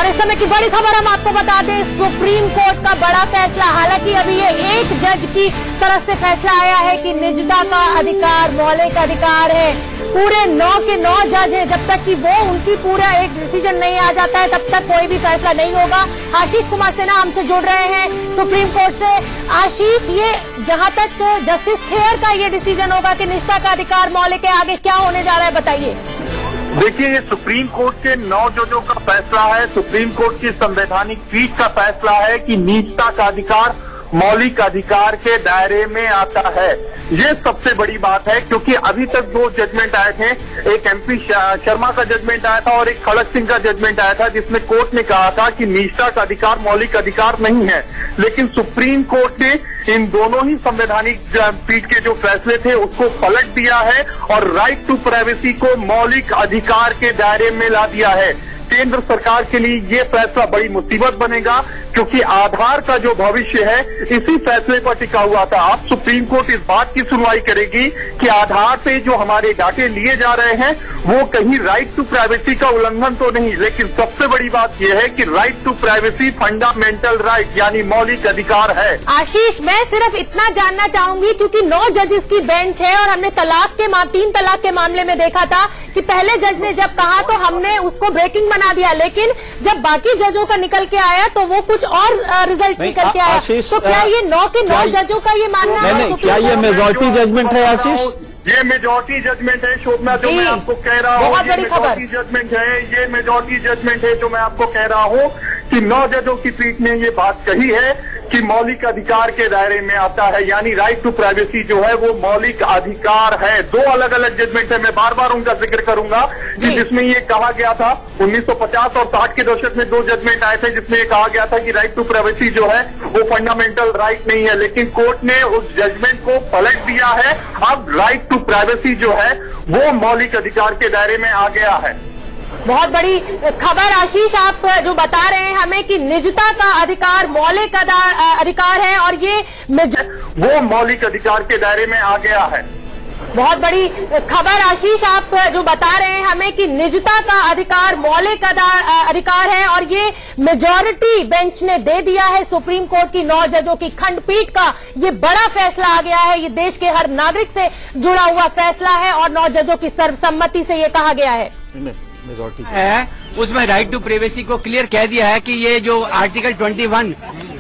और इस समय की बड़ी खबर हम आपको बता दें, सुप्रीम कोर्ट का बड़ा फैसला। हालांकि अभी ये एक जज की तरफ से फैसला आया है कि निजता का अधिकार मौलिक अधिकार है। पूरे 9 के 9 जज है, जब तक कि वो उनकी पूरा एक डिसीजन नहीं आ जाता है तब तक कोई भी फैसला नहीं होगा। आशीष कुमार सिन्हा हमसे जुड़ रहे हैं सुप्रीम कोर्ट से। आशीष, ये जहां तक जस्टिस खेर का ये डिसीजन होगा कि निजता का अधिकार मौलिक है, आगे क्या होने जा रहा है बताइए। देखिए, ये सुप्रीम कोर्ट के 9 जजों का फैसला है। सुप्रीम कोर्ट की संवैधानिक पीठ का फैसला है कि निजता का अधिकार मौलिक अधिकार के दायरे में आता है। ये सबसे बड़ी बात है, क्योंकि अभी तक 2 जजमेंट आए थे। एक MP शर्मा का जजमेंट आया था और एक खड़क सिंह का जजमेंट आया था, जिसमें कोर्ट ने कहा था कि निजता का अधिकार मौलिक अधिकार नहीं है। लेकिन सुप्रीम कोर्ट ने इन दोनों ही संवैधानिक पीठ के जो फैसले थे उसको पलट दिया है और राइट टू प्राइवेसी को मौलिक अधिकार के दायरे में ला दिया है। केंद्र सरकार के लिए ये फैसला बड़ी मुसीबत बनेगा, क्योंकि आधार का जो भविष्य है इसी फैसले पर टिका हुआ था। अब सुप्रीम कोर्ट इस बात की सुनवाई करेगी कि आधार पे जो हमारे डाटे लिए जा रहे हैं वो कहीं राइट टू प्राइवेसी का उल्लंघन तो नहीं। लेकिन सबसे बड़ी बात यह है कि right to privacy fundamental right यानी मौलिक अधिकार है। आशीष, मैं सिर्फ इतना जानना चाहूंगी, क्योंकि 9 जजेस की बेंच है और हमने 3 तलाक के मामले में देखा था कि पहले जज ने जब कहा तो हमने उसको ब्रेकिंग बना दिया, लेकिन जब बाकी जजों का निकल के आया तो वो कुछ और रिजल्ट निकल के आया। तो क्या ये 9 के 9 जजों का ये मानना है? क्या ये मेजॉरिटी जजमेंट है आशीष? ये मेजॉरिटी जजमेंट है शोभना, जो मैं आपको कह रहा हूँ। बहुत बड़ी खबर। जजमेंट है, ये मेजॉरिटी जजमेंट है जो मैं आपको कह रहा हूँ कि 9 जजों की पीठ ने ये बात कही है कि मौलिक अधिकार के दायरे में आता है, यानी राइट टू प्राइवेसी जो है वो मौलिक अधिकार है। 2 अलग अलग जजमेंट है, मैं बार बार उनका जिक्र करूंगा, कि जिसमें ये कहा गया था 1950 और 60 के दशक में 2 जजमेंट आए थे जिसमें ये कहा गया था कि राइट टू प्राइवेसी जो है वो फंडामेंटल राइट नहीं है। लेकिन कोर्ट ने उस जजमेंट को पलट दिया है। अब राइट टू प्राइवेसी जो है वो मौलिक अधिकार के दायरे में आ गया है। बहुत बड़ी खबर आशीष, आप जो बता रहे हैं हमें कि निजता का अधिकार मौलिक अधिकार है और ये वो मौलिक अधिकार के दायरे में आ गया है। बहुत बड़ी खबर आशीष, आप जो बता रहे हैं हमें कि निजता का अधिकार मौलिक अधिकार है और ये मेजॉरिटी बेंच ने दे दिया है। सुप्रीम कोर्ट की 9 जजों की खंडपीठ का ये बड़ा फैसला आ गया है। ये देश के हर नागरिक से जुड़ा हुआ फैसला है और 9 जजों की सर्वसम्मति से ये कहा गया है। उसमें राइट टू प्राइवेसी को क्लियर कह दिया है कि ये जो आर्टिकल 21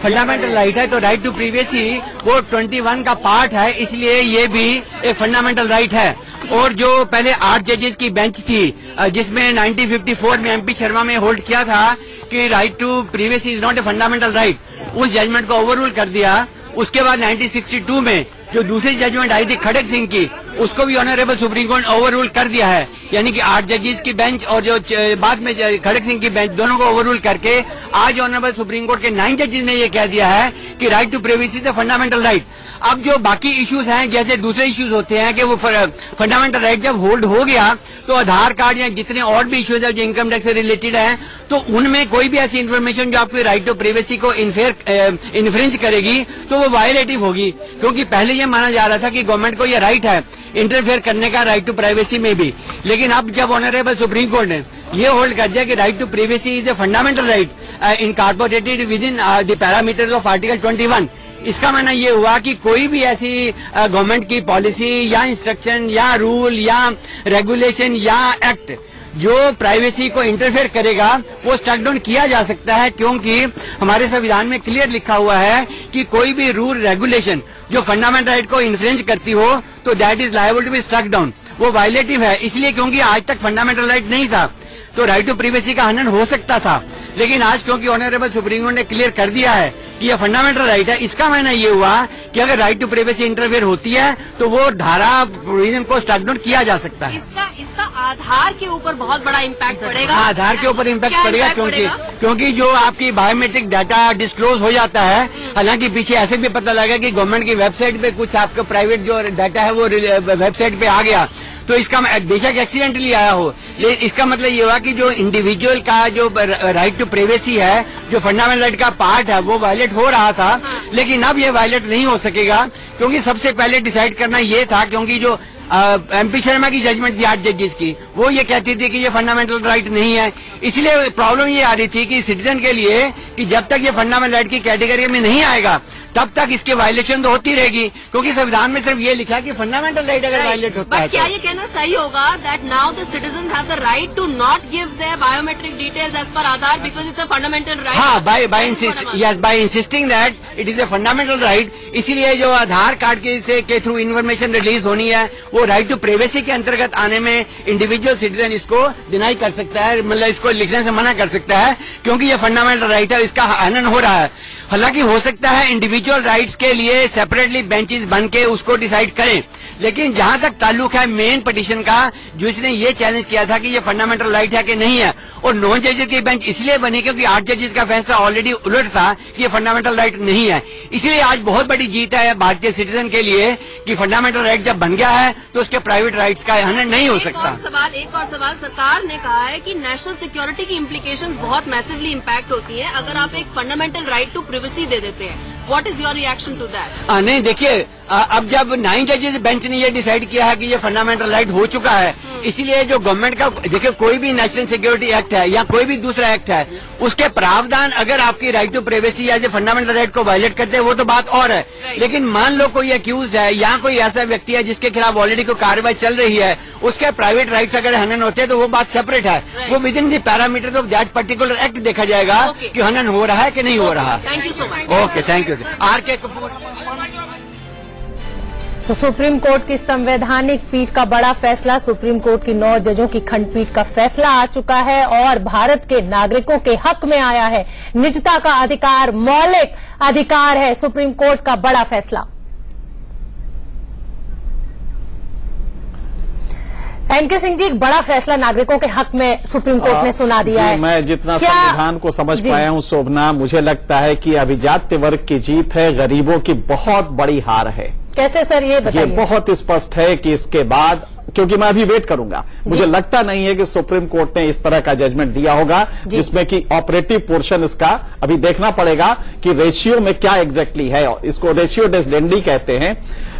फंडामेंटल राइट है, तो राइट टू प्राइवेसी वो 21 का पार्ट है, इसलिए ये भी एक फंडामेंटल राइट है। और जो पहले 8 जजेस की बेंच थी जिसमें 1954 में MP शर्मा में होल्ड किया था कि right to privacy is not a fundamental right, उस जजमेंट को ओवररूल कर दिया। उसके बाद 1962 में जो दूसरी जजमेंट आई थी खड़क सिंह की, उसको भी ऑनरेबल सुप्रीम कोर्ट ओवररूल कर दिया है। यानी कि 8 जजेस की बेंच और जो बाद में खड़क सिंह की बेंच, दोनों को ओवररूल करके आज ऑनरेबल सुप्रीम कोर्ट के 9 जजेस ने ये कह दिया है कि right to privacy is a fundamental right. अब जो बाकी इश्यूज हैं, जैसे दूसरे इश्यूज होते हैं कि वो फंडामेंटल राइट जब होल्ड हो गया तो आधार कार्ड या जितने और भी इश्यूज है जो इनकम टैक्स से रिलेटेड है, तो उनमें कोई भी ऐसी इन्फॉर्मेशन जो आपकी राइट टू प्राइवेसी को इन्फ्रिंज करेगी तो वो वायलेटिव होगी। क्योंकि पहले ये माना जा रहा था कि गवर्नमेंट को ये राइट है इंटरफेयर करने का राइट टू प्राइवेसी में भी, लेकिन अब जब ऑनरेबल सुप्रीम कोर्ट ने ये होल्ड कर दिया कि right to privacy is a fundamental right incorporated within the parameters of article 21, इसका माना ये हुआ कि कोई भी ऐसी गवर्नमेंट की पॉलिसी या इंस्ट्रक्शन या रूल या रेगुलेशन या एक्ट जो प्राइवेसी को इंटरफेयर करेगा वो स्ट्रक डाउन किया जा सकता है। क्योंकि हमारे संविधान में क्लियर लिखा हुआ है कि कोई भी रूल रेगुलेशन जो फंडामेंटल राइट को इन्फ्रिंज करती हो तो that is liable to be struck down, वो वायलेटिव है। इसलिए क्योंकि आज तक फंडामेंटल राइट नहीं था तो राइट टू प्राइवेसी का हनन हो सकता था, लेकिन आज क्योंकि ऑनरेबल सुप्रीम कोर्ट ने क्लियर कर दिया है कि यह फंडामेंटल राइट है, इसका मायना ये हुआ कि अगर राइट टू प्राइवेसी इंटरफेयर होती है तो वो धारा प्रोविजन को स्ट्रक डाउन किया जा सकता है। इसका आधार के ऊपर बहुत बड़ा इम्पैक्ट पड़ेगा। आधार के ऊपर इम्पैक्ट पड़ेगा क्योंकि जो आपकी बायोमेट्रिक डाटा डिस्क्लोज हो जाता है, हालांकि पीछे ऐसे भी पता लगा कि गवर्नमेंट की वेबसाइट पे कुछ आपका प्राइवेट जो डाटा है वो वेबसाइट पे आ गया, तो इसका बेशक एक्सीडेंटली आया हो, लेकिन इसका मतलब ये हुआ कि जो इंडिविजुअल का जो राइट टू प्राइवेसी है, जो फंडामेंटल राइट का पार्ट है, वो वायलेट हो रहा था। लेकिन अब ये वायलेट नहीं हो सकेगा क्योंकि सबसे पहले डिसाइड करना ये था, क्योंकि जो MP शर्मा की जजमेंट थी 8 जजेस की, वो ये कहती थी कि ये फंडामेंटल राइट नहीं है। इसलिए प्रॉब्लम ये आ रही थी कि सिटीजन के लिए कि जब तक ये फंडामेंटल राइट की कैटेगरी में नहीं आएगा तब तक इसकी वायलेशन तो होती रहेगी, क्योंकि संविधान में सिर्फ ये लिखा है कि फंडामेंटल राइट अगर वायलेट होता है। क्या ये कहना सही होगा that now the citizens have the right to not give their biometric details as per Aadhaar because it's a fundamental right? हाँ, by insisting that it is a fundamental right, इसीलिए जो आधार कार्ड के थ्रू इन्फॉर्मेशन रिलीज होनी है वो right to privacy के अंतर्गत आने में इंडिविजुअल सिटीजन इसको डिनाई कर सकता है, मतलब इसको लिखने से मना कर सकता है, क्योंकि ये फंडामेंटल राइट है, इसका हनन हो रहा है। हालांकि हो सकता है इंडिविजुअल राइट्स के लिए सेपरेटली बेंचेस बन के उसको डिसाइड करें, लेकिन जहां तक ताल्लुक है मेन पिटीशन का, जो इसने ये चैलेंज किया था कि ये फंडामेंटल राइट है कि नहीं है, और 9 जजेस की बेंच इसलिए बनी क्योंकि 8 जजेस का फैसला ऑलरेडी उलट था कि ये फंडामेंटल राइट नहीं है। इसलिए आज बहुत बड़ी जीत है भारतीय सिटीजन के लिए कि फंडामेंटल राइट जब बन गया है तो उसके प्राइवेट राइट्स का हनन नहीं हो सकता। एक और सवाल, सरकार ने कहा है कि नेशनल सिक्योरिटी की इम्प्लीकेशंस बहुत मैसिवली इम्पैक्ट होती है अगर आप एक फंडामेंटल राइट टू प्राइवेसी दे देते हैं। What is your reaction to that? नहीं, देखिए अब जब 9 जजेस बेंच ने ये डिसाइड किया है कि ये फंडामेंटल राइट हो चुका है, इसीलिए जो गवर्नमेंट का, देखिए कोई भी नेशनल सिक्योरिटी एक्ट है या कोई भी दूसरा एक्ट है, उसके प्रावधान अगर आपकी right to privacy as a fundamental right को वायलेट करते हैं वो तो बात और है, लेकिन मान लो कोई अक्यूज है या कोई ऐसा व्यक्ति है जिसके खिलाफ ऑलरेडी कोई कार्रवाई चल रही है, उसके प्राइवेट राइट्स अगर हनन होते हैं तो वो बात सेपरेट है, वो with in the parameters of that particular act देखा जाएगा कि हनन हो रहा है कि नहीं हो रहा। Thank you so much. Okay, thank you. RK Kapoor. तो सुप्रीम कोर्ट की संवैधानिक पीठ का बड़ा फैसला, सुप्रीम कोर्ट की 9 जजों की खंडपीठ का फैसला आ चुका है और भारत के नागरिकों के हक में आया है। निजता का अधिकार मौलिक अधिकार है, सुप्रीम कोर्ट का बड़ा फैसला। एनके सिंह जी, बड़ा फैसला नागरिकों के हक में सुप्रीम कोर्ट ने सुना दिया है। मैं जितना संविधान को समझ पाया हूं शोभना, मुझे लगता है कि अभिजात्य वर्ग की जीत है, गरीबों की बहुत बड़ी हार है। कैसे सर, ये बताइए। ये बहुत स्पष्ट है कि इसके बाद, क्योंकि मैं अभी वेट करूंगा, मुझे लगता नहीं है कि सुप्रीम कोर्ट ने इस तरह का जजमेंट दिया होगा जिसमें कि ऑपरेटिव पोर्शन इसका अभी देखना पड़ेगा कि रेशियो में क्या एग्जैक्टली है। इसको रेशियो डेसिडेंडी कहते हैं,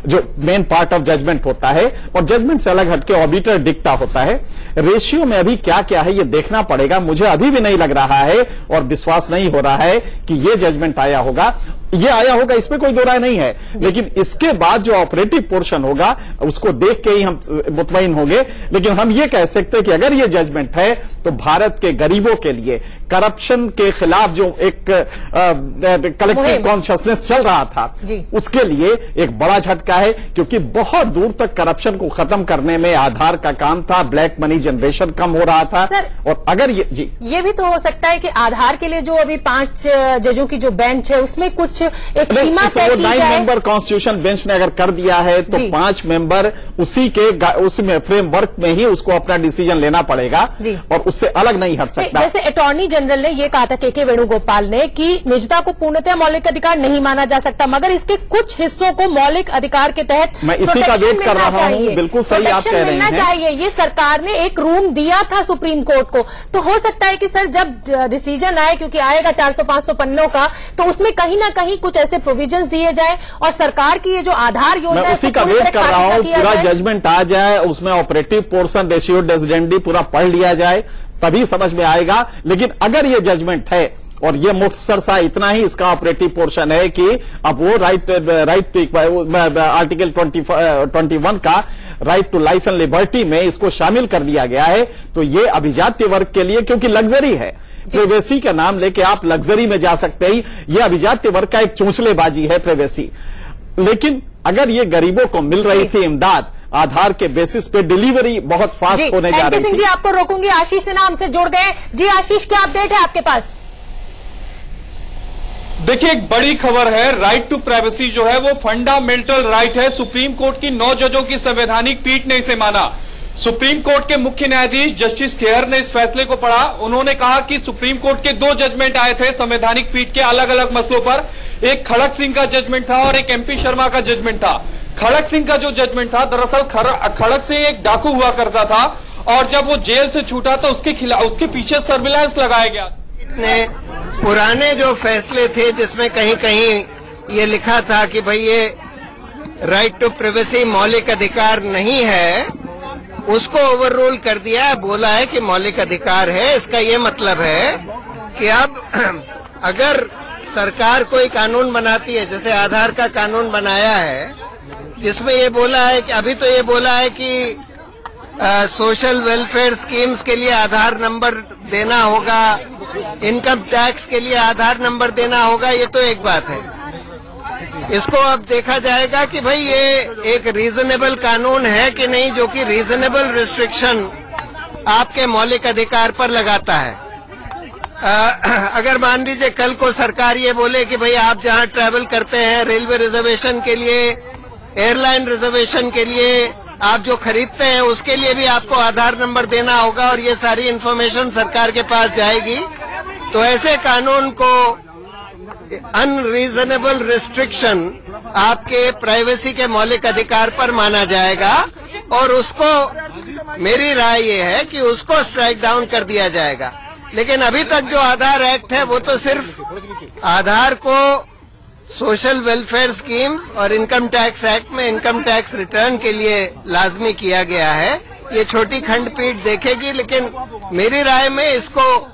जो मेन पार्ट ऑफ जजमेंट होता है, और जजमेंट से अलग हटके ऑर्बिटर डिक्टा होता है। रेशियो में अभी क्या क्या है ये देखना पड़ेगा। मुझे अभी भी नहीं लग रहा है और विश्वास नहीं हो रहा है कि ये जजमेंट आया होगा। ये आया होगा, इसमें कोई दो राय नहीं है, लेकिन इसके बाद जो ऑपरेटिव पोर्शन होगा उसको देख के ही हम मुतमईन होंगे। लेकिन हम ये कह सकते हैं कि अगर ये जजमेंट है तो भारत के गरीबों के लिए करप्शन के खिलाफ जो एक कलेक्टिव कॉन्शियसनेस चल रहा था, उसके लिए एक बड़ा झटका है, क्योंकि बहुत दूर तक करप्शन को खत्म करने में आधार का काम था, ब्लैक मनी जनरेशन कम हो रहा था। और अगर ये भी तो हो सकता है कि आधार के लिए जो अभी 5 जजों की जो बेंच है उसमें कुछ एक सीमा तय की जाए। 9 मेंबर कॉन्स्टिट्यूशन बेंच ने अगर कर दिया है तो 5 मेंबर उसी फ्रेमवर्क में ही उसको अपना डिसीजन लेना पड़ेगा और उससे अलग नहीं हट सकता। जैसे अटॉर्नी जनरल ने यह कहा था के वेणुगोपाल ने कि निजता को पूर्णतः मौलिक अधिकार नहीं माना जा सकता, मगर इसके कुछ हिस्सों को मौलिक अधिकार के तहत मैं इसी का वेट कर रहा हूं। बिल्कुल सही आप कह रहे हैं, चाहिए। ये सरकार ने एक रूम दिया था सुप्रीम कोर्ट को, तो हो सकता है कि सर जब डिसीजन आए, क्योंकि आएगा 400-500 पन्नों का, तो उसमें कहीं ना कहीं कुछ ऐसे प्रोविजंस दिए जाए और सरकार की ये जो आधार योजना है उसी का वेट कर रहा हूं, पूरा जजमेंट आ जाए, उसमें ऑपरेटिव पोर्शन रेशियो डेसिडेंडी पूरा पढ़ लिया जाए, तभी समझ में आएगा। लेकिन अगर ये जजमेंट है और ये मुख्तसर सा इतना ही इसका ऑपरेटिव पोर्शन है कि अब वो राइट आर्टिकल 21 का right to life and liberty में इसको शामिल कर दिया गया है, तो ये अभिजात्य वर्ग के लिए, क्योंकि लग्जरी है, प्राइवेसी का नाम लेके आप लग्जरी में जा सकते ही, ये अभिजात्य वर्ग का एक चोंचलेबाजी है प्राइवेसी। लेकिन अगर ये गरीबों को मिल रही थी इमदाद आधार के बेसिस पे, डिलीवरी बहुत फास्ट होने जा रही थी। सिंह जी आपको रोकूंगी, आशीष सिन्हा हमसे जुड़ गए। जी आशीष, क्या अपडेट है आपके पास? देखिए, एक बड़ी खबर है, राइट टू प्राइवेसी जो है वो फंडामेंटल राइट है। सुप्रीम कोर्ट की 9 जजों की संवैधानिक पीठ ने इसे माना। सुप्रीम कोर्ट के मुख्य न्यायाधीश जस्टिस खेहर ने इस फैसले को पढ़ा। उन्होंने कहा कि सुप्रीम कोर्ट के 2 जजमेंट आए थे संवैधानिक पीठ के अलग अलग मसलों पर। एक खड़क सिंह का जजमेंट था और एक MP शर्मा का जजमेंट था। खड़क सिंह का जो जजमेंट था, दरअसल खड़क सिंह एक डाकू हुआ करता था और जब वो जेल से छूटा तो उसके पीछे सर्विलांस लगाया गया। ने पुराने जो फैसले थे जिसमें कहीं कहीं ये लिखा था कि भाई ये राइट टू प्राइवेसी मौलिक अधिकार नहीं है, उसको ओवररूल कर दिया है, बोला है कि मौलिक अधिकार है। इसका ये मतलब है कि अब अगर सरकार कोई कानून बनाती है, जैसे आधार का कानून बनाया है, जिसमें ये बोला है कि अभी तो ये बोला है कि सोशल वेलफेयर स्कीम्स के लिए आधार नंबर देना होगा, इनकम टैक्स के लिए आधार नंबर देना होगा, ये तो एक बात है। इसको अब देखा जाएगा कि भाई ये एक रीजनेबल कानून है कि नहीं, जो कि रीजनेबल रिस्ट्रिक्शन आपके मौलिक अधिकार पर लगाता है। अगर मान लीजिए कल को सरकार ये बोले कि भाई आप जहां ट्रैवल करते हैं, रेलवे रिजर्वेशन के लिए, एयरलाइन रिजर्वेशन के लिए, आप जो खरीदते हैं उसके लिए भी आपको आधार नंबर देना होगा और ये सारी इन्फॉर्मेशन सरकार के पास जाएगी, तो ऐसे कानून को अनरीजनेबल रिस्ट्रिक्शन आपके प्राइवेसी के मौलिक अधिकार पर माना जाएगा और उसको, मेरी राय ये है कि उसको स्ट्राइक डाउन कर दिया जाएगा। लेकिन अभी तक जो आधार एक्ट है वो तो सिर्फ आधार को सोशल वेलफेयर स्कीम्स और इनकम टैक्स एक्ट में इनकम टैक्स रिटर्न के लिए लाजमी किया गया है। ये छोटी खंडपीठ देखेगी, लेकिन मेरी राय में इसको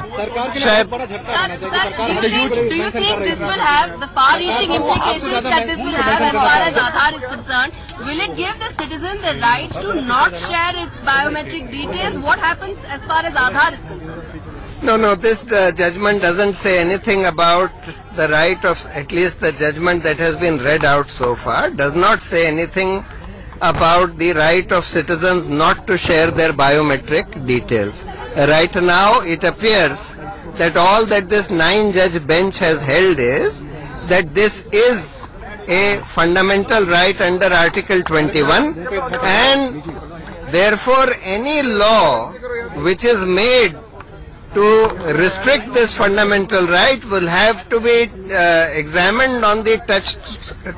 शायद do you think this will have the far-reaching implications that this will have as far as Aadhaar is concerned? Will it give the citizen the right to not share its biometric details? What happens as far as Aadhaar is concerned? No, this judgment doesn't say anything about the right of, at least the judgment that has been read out so far, does not say anything about the right of citizens not to share their biometric details. Right now, it appears that all that this 9-judge bench has held is that this is a fundamental right under Article 21, and therefore any law which is made to restrict this fundamental right will have to be examined on the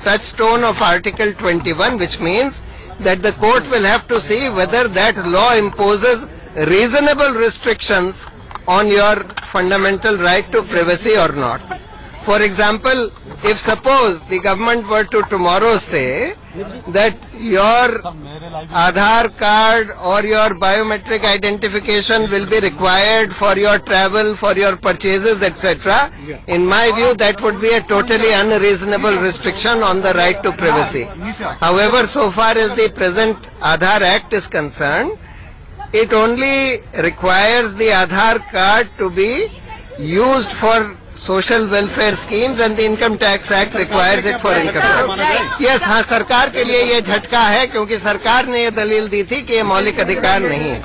touchstone of Article 21, which means that the court will have to see whether that law imposes reasonable restrictions on your fundamental right to privacy or not. For example, if suppose the government were to tomorrow say that your Aadhaar card or your biometric identification will be required for your travel, for your purchases, etc., in my view that would be a totally unreasonable restriction on the right to privacy. However, so far as the present Aadhaar Act is concerned, it only requires the Aadhaar card to be used for social welfare schemes and the Income Tax Act requires it for income tax. Yes, हाँ, सरकार के लिए ये झटका है क्योंकि सरकार ने ये दलील दी थी कि ये मौलिक अधिकार नहीं है।